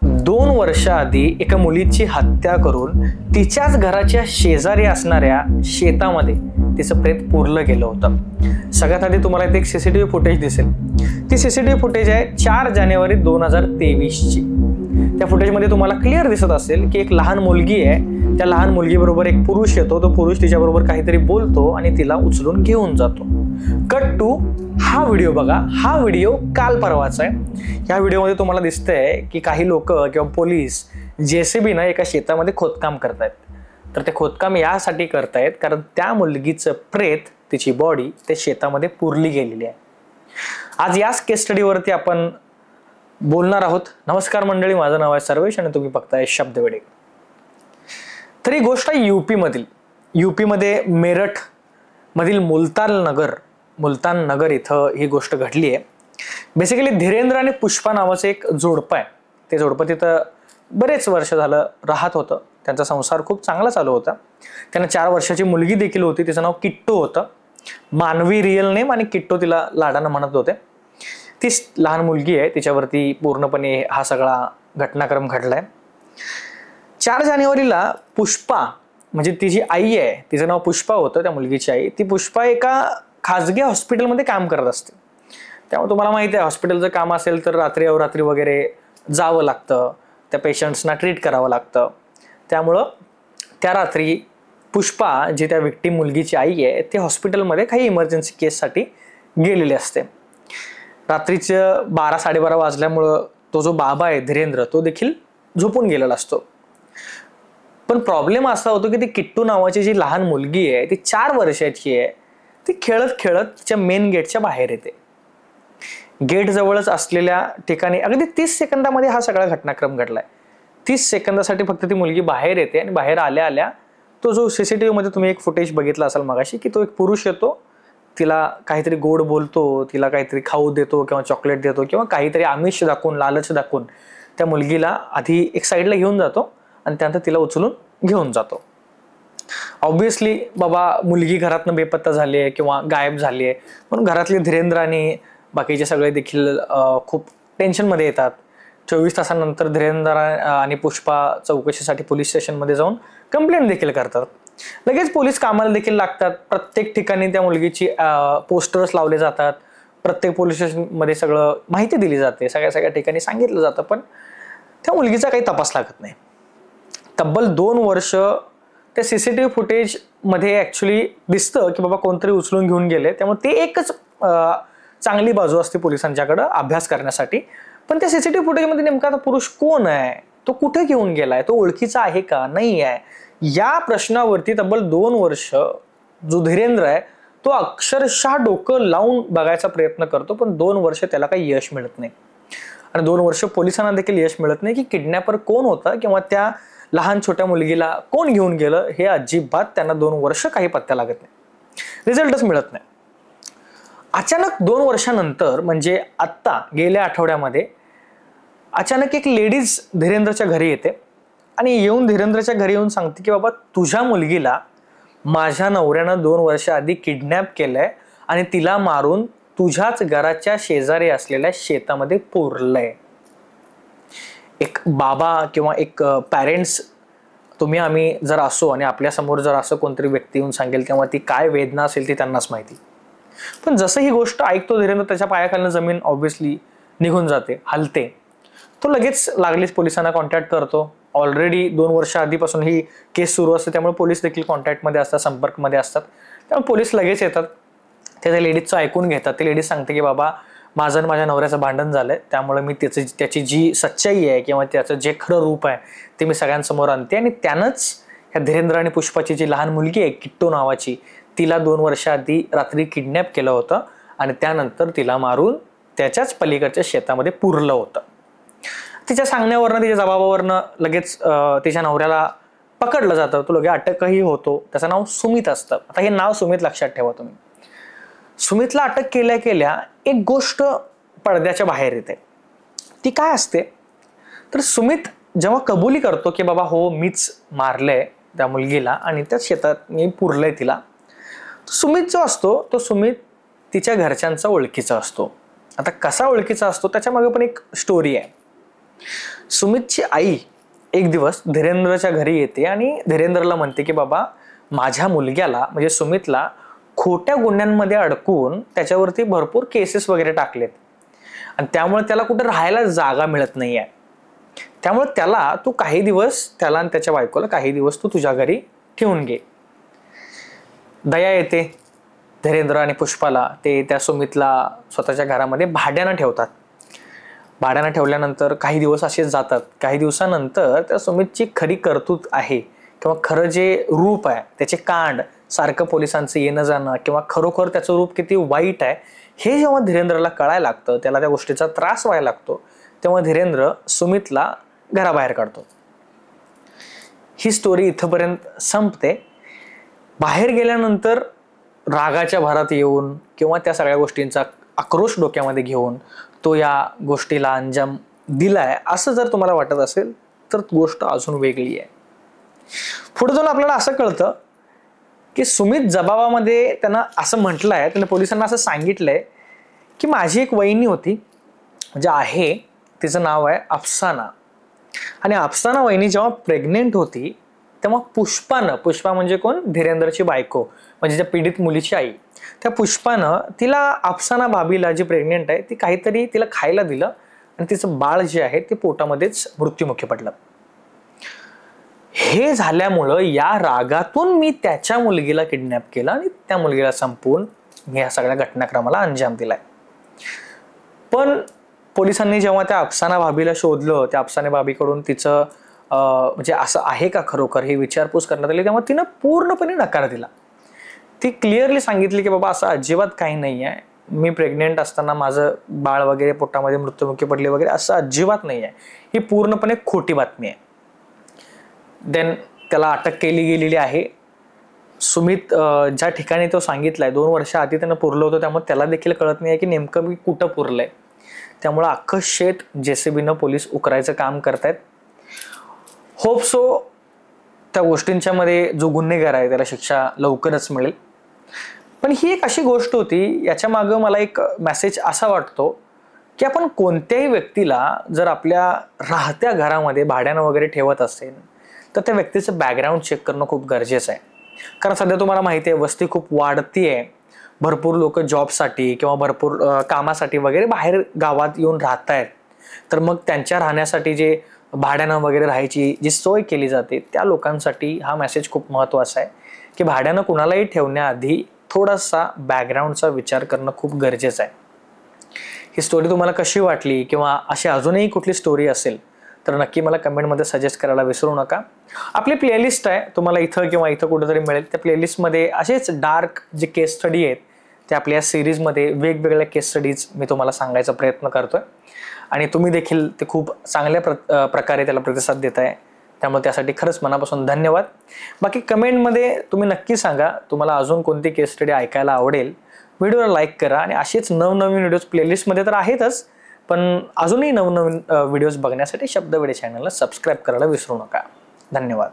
2 वर्षाआधी एका मुलीची हत्या करून तिच्याच घराच्या शेजारी असणाऱ्या शेतामध्ये तिचं प्रेत पुरलं गेलं होतं। सगळ्यात आधी तुम्हाला इथे एक सीसीटीव्ही फुटेज दिसेल। ती सीसीटीव्ही फुटेज आहे 4 जानेवारी 2023 ची। त्या फुटेजमध्ये तुम्हाला क्लिअर दिसत असेल की एक लहान मुलगी आहे, त्या लहान मुलगीबरोबर एक पुरुष येतो, तो पुरुष तिच्याबरोबर काहीतरी बोलतो आणि तिला उचलून घेऊन जातो। कट टू हा व्हिडिओ बघा। हा व्हिडिओ काल परवाचा आहे। या व्हिडिओमध्ये तुम्हाला दिसतंय की काही लोक किंवा पोलीस JCB ना एका शेतामध्ये खोदकाम करतायत। तर ते खोदकाम यासाठी करतायत कारण त्या मुलगीचं प्रेत, तिची बॉडी त्या शेतामध्ये पुरली गेलेली आहे। आज याच केस स्टडीवरती आपण बोलणार आहोत। नमस्कार मंडळी, माझं नाव आहे सर्वेश आणि तुम्ही बघताय शब्दवेडे। तर ही गोष्ट आहे यूपी मध्ये मेरठ मधील मुलतान नगर इथं ही गोष्ट घडली आहे। बेसिकली धीरेंद्र आणि पुष्पा नावाचं एक जोडपं आहे। ते जोडपं तिथं बरेच वर्ष झालं राहत होतं। त्यांचा संसार खूप चांगला चालू होता। त्यांना 4 वर्षाची मुलगी देखील होती, तिचं नाव किट्टू होतं। मानवी रियल नेम आणि किट्टू तिला लाडानं म्हणत होते। ती लहान मुलगी आहे, तिच्यावरती पूर्णपणे हा सगळा घटनाक्रम घडलाय। 4 जानेवारीला पुष्पा म्हणजे ती जी आई आहे, तिचं नाव पुष्पा होतं, त्या मुलगीची आई। ती पुष्पा एका खाजगी हॉस्पिटलमध्ये काम करत असते। त्यामुळे तुम्हाला माहिती आहे हॉस्पिटलचं काम असेल तर रात्री अवरात्री वगैरे जावं लागतं, त्या पेशंट्सना ट्रीट करावं लागतं। त्यामुळं त्या रात्री पुष्पा जी त्या विक्टिम मुलगीची आई आहे, ती हॉस्पिटलमध्ये काही इमर्जन्सी केससाठी गेलेली असते। रात्रीचं 12-12:30 वाजल्यामुळं तो जो बाबा आहे धीरेंद्र, तो देखील झोपून गेलेला असतो। पण प्रॉब्लेम असा होतो की ती किट्टू नावाची जी लहान मुलगी आहे, ती 4 वर्षाची आहे। ती खेळत खेळत तिच्या मेन गेटच्या बाहेर येते। गेट जवळच असलेल्या ठिकाणी अगदी 30 सेकंदामध्ये हा सगळा घटनाक्रम घडलाय। 30 सेकंदासाठी फक्त ती मुलगी बाहेर येते आणि बाहेर आल्या आल्या तो जो सीसीटीव्ही मध्ये तुम्ही एक फुटेज बघितला असाल मगाशी, की तो एक पुरुष येतो, तिला काहीतरी गोड बोलतो, तिला काहीतरी खाऊ देतो किंवा चॉकलेट देतो किंवा काहीतरी आमिष दाखवून, लालच दाखवून त्या मुलगीला आधी एक साईडला घेऊन जातो आणि त्यानंतर तिला उचलून घेऊन जातो। ऑब्विसली बाबा मुलगी घरातनं बेपत्ता झाली आहे किंवा गायब झाली आहे म्हणून घरातले धीरेंद्र आणि बाकीचे सगळे देखील खूप टेन्शनमध्ये येतात। 24 तासांनंतर धीरेंद्र आणि पुष्पा चौकशीसाठी पोलीस स्टेशनमध्ये जाऊन कंप्लेंट देखील करतात। लगेच पोलीस कामाला देखील लागतात। प्रत्येक ठिकाणी त्या मुलगीची पोस्टर्स लावले जातात। प्रत्येक पोलीस स्टेशनमध्ये सगळं माहिती दिली जाते, सगळ्या ठिकाणी सांगितलं जातं, पण त्या मुलगीचा काही तपास लागत नाही। तब्बल 2 वर्ष त्या सीसीटीव्ही फुटेज मध्ये ऍक्च्युली दिसतं की बाबा कोणतरी उचलून घेऊन गेले, त्यामुळे ते एकच चांगली बाजू असते पोलिसांच्याकडे अभ्यास करण्यासाठी। पण त्या सीसीटीव्ही फुटेजमध्ये नेमका तो पुरुष कोण आहे, तो कुठे घेऊन गेलाय, तो ओळखीचा आहे का नाही आहे, या प्रश्नावरती तब्बल 2 वर्ष जो धीरेंद्र आहे तो अक्षरशः डोकं लावून बघायचा प्रयत्न करतो, पण 2 वर्ष त्याला काही यश मिळत नाही। आणि 2 वर्ष पोलिसांना देखील यश मिळत नाही की किडनॅपर कोण होता किंवा त्या लहान छोट्या मुलगीला कोण घेऊन गेलं, हे अजिबात त्यांना 2 वर्ष काही पत्ता लागत नाही, रिझल्टच मिळत नाही। अचानक 2 वर्षानंतर म्हणजे आत्ता गेल्या आठवड्यामध्ये अचानक एक लेडीज धीरेंद्रच्या घरी येते आणि धीरेंद्रच्या घरी येऊन सांगते की बाबा तुझ्या मुलगीला माझ्या नवऱ्यानं 2 वर्ष आधी किडनॅप केलंय आणि तिला मारून तुझ्याच घराच्या शेजारी असलेल्या शेतामध्ये पुरलंय। एक बाबा किंवा एक पॅरेंट्स आम्ही जर असो आणि आपल्या समोर जर असं कोणतरी व्यक्ती येऊन सांगेल तेव्हा ती काय वेदना असेल ती त्यांनाच माहिती। पण जसं ही गोष्ट ऐकतो धीरेंद्र, त्याच्या पायाखालनं जमीन ऑब्विसली निघून जाते, हलते। तो लगेच लागलीच पोलिसांना कॉन्टॅक्ट करतो। ऑलरेडी 2 वर्ष आधीपासून ही केस सुरू असते, त्यामुळे पोलीस देखील कॉन्टॅक्टमध्ये असतात, संपर्कमध्ये असतात। त्यामुळे पोलीस लगेच येतात, त्या लेडीजचं ऐकून घेतात। ती लेडीज सांगते की बाबा माझं आणि माझ्या नवऱ्याचं भांडण झालंय, त्यामुळे मी त्याची जी सच्चाई आहे किंवा त्याचं जे खरं रूप आहे ते मी सगळ्यांसमोर आणते आणि त्यानंच ह्या धीरेंद्र आणि पुष्पाची जी लहान मुलगी आहे किट्टू नावाची, तिला 2 वर्षाआधी रात्री किडनॅप केलं होतं आणि त्यानंतर तिला मारून त्याच्याच पलीकडच्या शेतामध्ये पुरलं होतं। तिच्या सांगण्यावरनं, तिच्या जबाबावरनं लगेच तिच्या नवऱ्याला पकडलं जातं, तो लगेच अटकही होतो। त्याचं नाव सुमित असतं। आता हे नाव सुमित लक्षात ठेवा तुम्ही। सुमितला अटक केल्या केल्या एक गोष्ट पडद्याच्या बाहेर येते। ती काय असते तर सुमित जेव्हा कबुली करतो की बाबा हो मीच मारलंय त्या मुलगीला आणि त्या शेतात मी पुरलंय तिला, सुमित जो असतो तो सुमित तिच्या घरच्यांचा ओळखीचा असतो। आता कसा ओळखीचा असतो त्याच्या मागे पण एक स्टोरी आहे। सुमितची आई एक दिवस धीरेंद्रच्या घरी येते आणि धीरेंद्रला म्हणते की बाबा, माझ्या मुलग्याला म्हणजे सुमितला खोट्या गुन्ह्यांमध्ये अडकून त्याच्यावरती भरपूर केसेस वगैरे टाकलेत आणि त्यामुळे त्याला कुठे राहायला जागा मिळत नाहीये. त्यामुळे त्याला आणि त्याच्या बायकोला काही दिवस तू तुझ्या घरी ठेवून घे. दया येते धीरेंद्र आणि पुष्पाला. ते त्या सुमितला स्वतःच्या घरामध्ये भाड्यानं ठेवतात. भाड्यानं ठेवल्यानंतर काही दिवस असेच जातात. काही दिवसानंतर त्या सुमितची खरी कर्तृत्व आहे किंवा खरं जे रूप आहे, त्याचे कांड, सारखं पोलिसांचं येणं जाणं किंवा खरोखर त्याचं रूप किती वाईट आहे हे जेव्हा धीरेंद्रला कळायला लागतं, त्याला त्या गोष्टीचा त्रास व्हायला लागतो, तेव्हा धीरेंद्र सुमितला घराबाहेर काढतो. ही स्टोरी इथपर्यंत संपते. बाहेर गेल्यानंतर रागाच्या भरात येऊन किंवा त्या सगळ्या गोष्टींचा आक्रोश डोक्यामध्ये घेऊन तो या गोष्टीला अंजाम दिलाय असं जर तुम्हाला वाटत असेल तर गोष्ट अजून वेगळी आहे. पुढे जाऊन आपल्याला असं कळतं की सुमित जबाबामध्ये त्यांना असं म्हटलंय, त्याने पोलिसांना असं सांगितलंय की माझी एक वहिनी होती म्हणजे आहे, तिचं नाव आहे अफसाना, आणि अफसाना वहिनी जेव्हा प्रेग्नेंट होती तेव्हा पुष्पा म्हणजे कोण, धीरेंद्रची बायको म्हणजे त्या पीडित मुलीची आई, त्या पुष्पानं तिला अफसाना भाभीला जी प्रेग्नेंट आहे ती काहीतरी तिला खायला दिलं आणि तिचं बाळ जे आहे ते पोटामध्येच मृत्युमुखी पडलं. हे झाल्यामुळं या रागातून मी त्याच्या मुलगीला किडनॅप केलं आणि त्या मुलगीला संपवून मी या सगळ्या घटनाक्रमाला अंजाम दिलाय. पण पोलिसांनी जेव्हा त्या अफसाना भाभीला शोधलं, त्या अफसाना भाभीकडून तिचं म्हणजे असं आहे का खरोखर ही विचारपूस करण्यात आली, तेव्हा तिनं पूर्णपणे नकार दिला. ती क्लिअरली सांगितली की बाबा असं अजिबात काही नाही आहे, मी प्रेग्नेंट असताना माझं बाळ वगैरे पोटामध्ये मृत्युमुखी पडले वगैरे असं अजिबात नाही आहे, ही पूर्णपणे खोटी बातमी आहे. देन त्याला अटक केली गेलेली आहे. सुमित ज्या ठिकाणी तो सांगितलाय 2 वर्ष आधी त्यानं पुरलं होतं, त्यामुळे त्याला देखील कळत नाही आहे की नेमकं मी कुठं पुरलंय. त्यामुळं अख्खं शेत JCBनं पोलीस उकरायचं काम करतायत. होप सो त्या गोष्टींच्या मध्ये जो गुन्हेगार आहे त्याला शिक्षा लवकरच मिळेल. पण ही एक अशी गोष्ट होती, याच्या मागं मला एक मेसेज असा वाटतो की आपण कोणत्याही व्यक्तीला जर आपल्या राहत्या घरामध्ये भाड्यानं वगैरे ठेवत असेल तर त्या व्यक्तीचं बॅकग्राऊंड चेक करणं खूप गरजेचं आहे. कारण सध्या तुम्हाला माहिती आहे वस्ती खूप वाढतीये, भरपूर लोक जॉबसाठी किंवा भरपूर कामासाठी वगैरे बाहेर गावात येऊन राहत आहेत. तर मग त्यांच्या राहण्यासाठी जे भाड्यानं वगैरे राहायची जी सोय केली जाते त्या लोकांसाठी हा मेसेज खूप महत्त्वाचा आहे की भाड्यानं कुणालाही ठेवण्याआधी थोडासा बॅकग्राऊंडचा विचार करणं खूप गरजेचं आहे. ही स्टोरी तुम्हाला कशी वाटली किंवा अशी अजूनही कुठली स्टोरी असेल तर नक्की मला कमेंटमध्ये सजेस्ट करायला विसरू नका. आपली प्लेलिस्ट आहे, तुम्हाला इथं किंवा इथं कुठेतरी मिळेल. त्या प्लेलिस्टमध्ये असेच डार्क जे केस स्टडी आहेत ते आपल्या या सिरीजमध्ये वेगवेगळ्या केस स्टडीज मी तुम्हाला सांगायचा प्रयत्न करतोय आणि तुम्ही देखील ते खूप चांगल्या प्रकारे त्याला प्रतिसाद देताय, त्यामुळे त्यासाठी खरंच मनापासून धन्यवाद. बाकी कमेंटमध्ये तुम्ही नक्की सांगा तुम्हाला अजून कोणती केस स्टडी ऐकायला आवडेल. व्हिडिओला लाईक करा आणि असेच नवनवीन व्हिडिओज प्लेलिस्टमध्ये तर आहेतच, पण अजूनही नवनवीन व्हिडिओज बघण्यासाठी शब्दवेडे चॅनलला सबस्क्राईब करायला विसरू नका. धन्यवाद.